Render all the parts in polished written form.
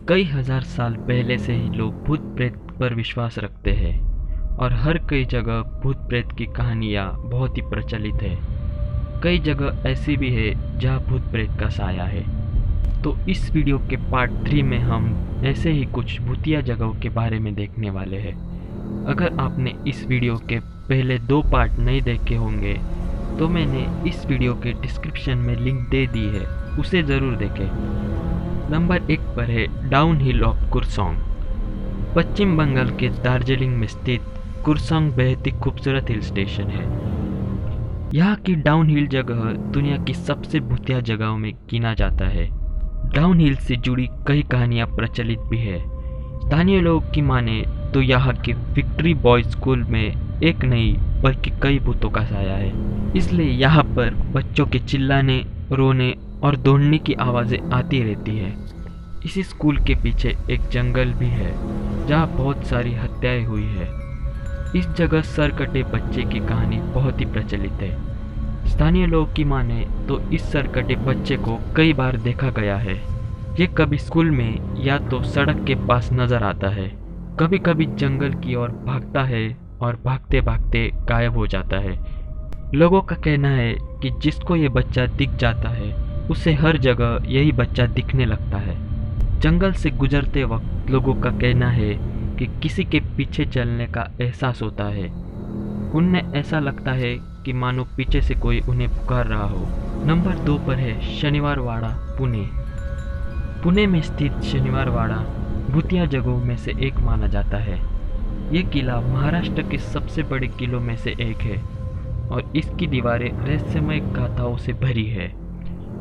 कई हजार साल पहले से ही लोग भूत प्रेत पर विश्वास रखते हैं और हर कई जगह भूत प्रेत की कहानियाँ बहुत ही प्रचलित है। कई जगह ऐसी भी है जहाँ भूत प्रेत का साया है। तो इस वीडियो के पार्ट 3 में हम ऐसे ही कुछ भूतिया जगहों के बारे में देखने वाले हैं। अगर आपने इस वीडियो के पहले 2 पार्ट नहीं देखे होंगे तो मैंने इस वीडियो के डिस्क्रिप्शन में लिंक दे दी है, उसे ज़रूर देखें। नंबर 1 पर है डाउन हिल ऑफ कुरसोंग। पश्चिम बंगाल के दार्जिलिंग में स्थित कुरसोंग बेहद ही खूबसूरत हिल स्टेशन है। यहाँ की डाउन हिल जगह दुनिया की सबसे भूतिया जगहों में गिना जाता है। डाउन हिल से जुड़ी कई कहानियाँ प्रचलित भी है। स्थानीय लोगों की माने तो यहाँ के विक्ट्री बॉयज स्कूल में एक नहीं बल्कि कई भूतों का साया है। इसलिए यहाँ पर बच्चों के चिल्लाने, रोने और दौड़ने की आवाज़ें आती रहती है। इसी स्कूल के पीछे एक जंगल भी है जहाँ बहुत सारी हत्याएं हुई है। इस जगह सरकटे बच्चे की कहानी बहुत ही प्रचलित है। स्थानीय लोगों की माने तो इस सरकटे बच्चे को कई बार देखा गया है। ये कभी स्कूल में या तो सड़क के पास नजर आता है, कभी कभी जंगल की ओर भागता है और भागते भागते गायब हो जाता है। लोगों का कहना है कि जिसको ये बच्चा दिख जाता है उसे हर जगह यही बच्चा दिखने लगता है। जंगल से गुजरते वक्त लोगों का कहना है कि किसी के पीछे चलने का एहसास होता है। उन्हें ऐसा लगता है कि मानो पीछे से कोई उन्हें पुकार रहा हो। नंबर 2 पर है शनिवार वाड़ा, पुणे। पुणे में स्थित शनिवार वाड़ा भूतिया जगहों में से एक माना जाता है। ये किला महाराष्ट्र के सबसे बड़े किलों में से एक है और इसकी दीवारें रहस्यमय गाथाओं से भरी है।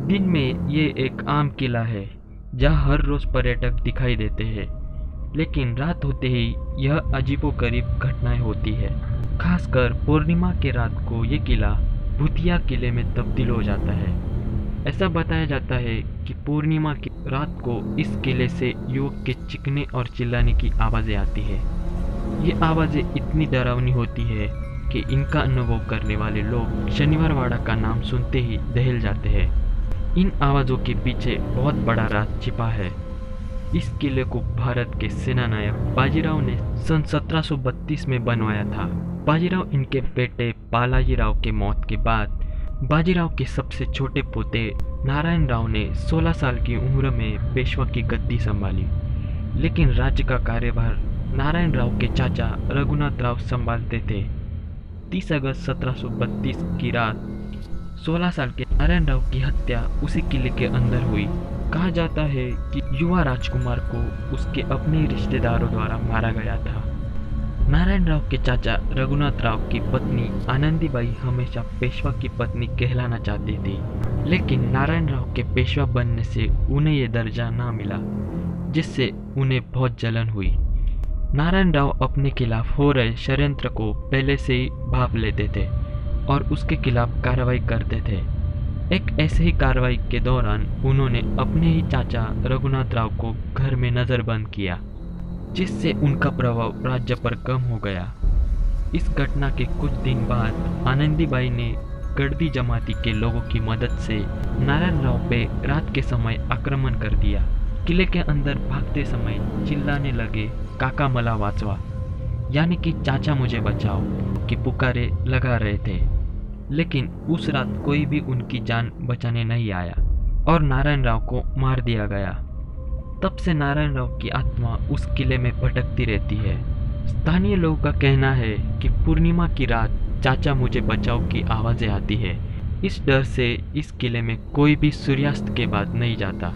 दिन में ये एक आम किला है जहाँ हर रोज पर्यटक दिखाई देते हैं, लेकिन रात होते ही यह अजीबोगरीब घटनाएं होती है। खासकर पूर्णिमा के रात को ये किला भूतिया किले में तब्दील हो जाता है। ऐसा बताया जाता है कि पूर्णिमा की रात को इस किले से युवक के चीखने और चिल्लाने की आवाज़ें आती है। ये आवाज़ें इतनी डरावनी होती है कि इनका अनुभव करने वाले लोग शनिवार वाड़ा का नाम सुनते ही दहल जाते हैं। इन आवाज़ों के पीछे बहुत बड़ा राज छिपा है। इस किले को भारत के सेनानायक बाजीराव ने सन 1732 में बनवाया था। बाजीराव इनके बेटे बालाजीराव के मौत के बाद बाजीराव के सबसे छोटे पोते नारायण राव ने 16 साल की उम्र में पेशवा की गद्दी संभाली, लेकिन राज्य का कार्यभार नारायण राव के चाचा रघुनाथ राव संभालते थे। 30 अगस्त 1732 की रात 16 साल के नारायण राव की हत्या उसी किले के अंदर हुई। कहा जाता है कि युवा राजकुमार को उसके अपने रिश्तेदारों द्वारा मारा गया था। नारायण राव के चाचा रघुनाथ राव की पत्नी आनंदीबाई हमेशा पेशवा की पत्नी कहलाना चाहती थी, लेकिन नारायण राव के पेशवा बनने से उन्हें यह दर्जा ना मिला, जिससे उन्हें बहुत जलन हुई। नारायण राव अपने खिलाफ हो रहे षड्यंत्र को पहले से ही भांप लेते थे और उसके खिलाफ कार्रवाई करते थे। एक ऐसे ही कार्रवाई के दौरान उन्होंने अपने ही चाचा रघुनाथ राव को घर में नज़रबंद किया, जिससे उनका प्रभाव राज्य पर कम हो गया। इस घटना के कुछ दिन बाद आनंदीबाई ने गद्दी जमाती के लोगों की मदद से नारायण राव पे रात के समय आक्रमण कर दिया। किले के अंदर भागते समय चिल्लाने लगे, काका मला वाचवा, यानी कि चाचा मुझे बचाओ की पुकारे लगा रहे थे। लेकिन उस रात कोई भी उनकी जान बचाने नहीं आया और नारायण राव को मार दिया गया। तब से नारायण राव की आत्मा उस किले में भटकती रहती है। स्थानीय लोगों का कहना है कि पूर्णिमा की रात चाचा मुझे बचाओ की आवाज़ें आती है। इस डर से इस किले में कोई भी सूर्यास्त के बाद नहीं जाता।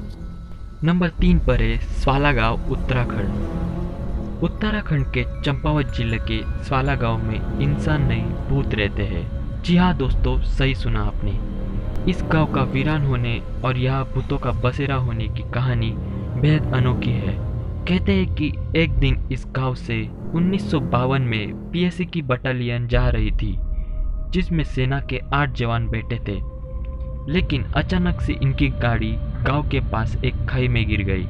नंबर 3 पर है स्वाला गांव, उत्तराखंड। उत्तराखंड के चंपावत जिले के स्वाला गांव में इंसान नहीं भूत रहते हैं। जी हाँ दोस्तों, सही सुना आपने। इस गांव का वीरान होने और यहाँ भूतों का बसेरा होने की कहानी बेहद अनोखी है। कहते हैं कि एक दिन इस गांव से 1952 में पीएसी की बटालियन जा रही थी, जिसमें सेना के 8 जवान बैठे थे। लेकिन अचानक से इनकी गाड़ी गांव के पास एक खाई में गिर गई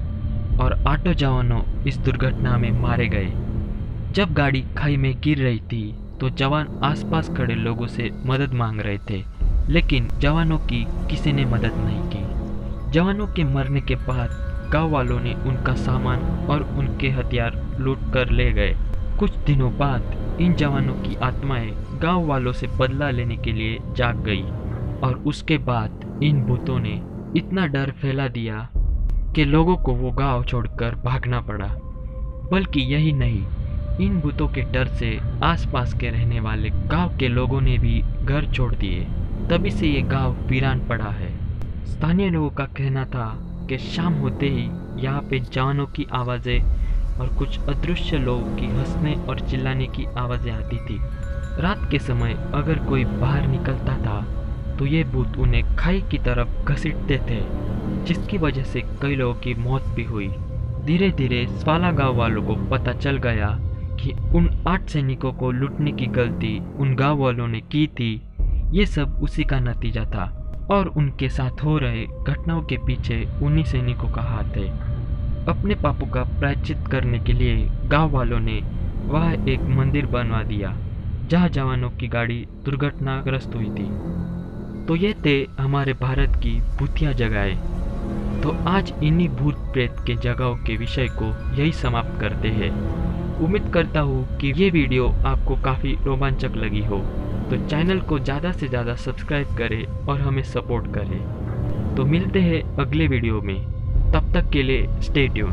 और 8 जवानों इस दुर्घटना में मारे गए। जब गाड़ी खाई में गिर रही थी तो जवान आसपास खड़े लोगों से मदद मांग रहे थे, लेकिन जवानों की किसी ने मदद नहीं की। जवानों के मरने के बाद गांव वालों ने उनका सामान और उनके हथियार लूट कर ले गए। कुछ दिनों बाद इन जवानों की आत्माएं गांव वालों से बदला लेने के लिए जाग गई और उसके बाद इन भूतों ने इतना डर फैला दिया कि लोगों को वो गांव छोड़कर भागना पड़ा। बल्कि यही नहीं, इन भूतों के डर से आसपास के रहने वाले गांव के लोगों ने भी घर छोड़ दिए। तभी से ये गांव वीरान पड़ा है। स्थानीय लोगों का कहना था कि शाम होते ही यहाँ पे जवानों की आवाज़ें और कुछ अदृश्य लोगों की हंसने और चिल्लाने की आवाज़ें आती थी। रात के समय अगर कोई बाहर निकलता था तो ये भूत उन्हें खाई की तरफ घसीटते थे, जिसकी वजह से कई लोगों की मौत भी हुई। धीरे धीरे स्वाला गांव वालों को पता चल गया कि उन 8 सैनिकों को लूटने की गलती उन गांव वालों ने की थी। ये सब उसी का नतीजा था और उनके साथ हो रहे घटनाओं के पीछे उन्हीं सैनिकों का हाथ है। अपने पापों का प्रायश्चित करने के लिए गांव वालों ने वहाँ एक मंदिर बनवा दिया जहाँ जवानों की गाड़ी दुर्घटनाग्रस्त हुई थी। तो ये थे हमारे भारत की भूतिया जगहें। तो आज इन्हीं भूत प्रेत के जगहों के विषय को यही समाप्त करते हैं। उम्मीद करता हूँ कि ये वीडियो आपको काफ़ी रोमांचक लगी हो। तो चैनल को ज़्यादा से ज़्यादा सब्सक्राइब करें और हमें सपोर्ट करें। तो मिलते हैं अगले वीडियो में, तब तक के लिए स्टे ट्यून।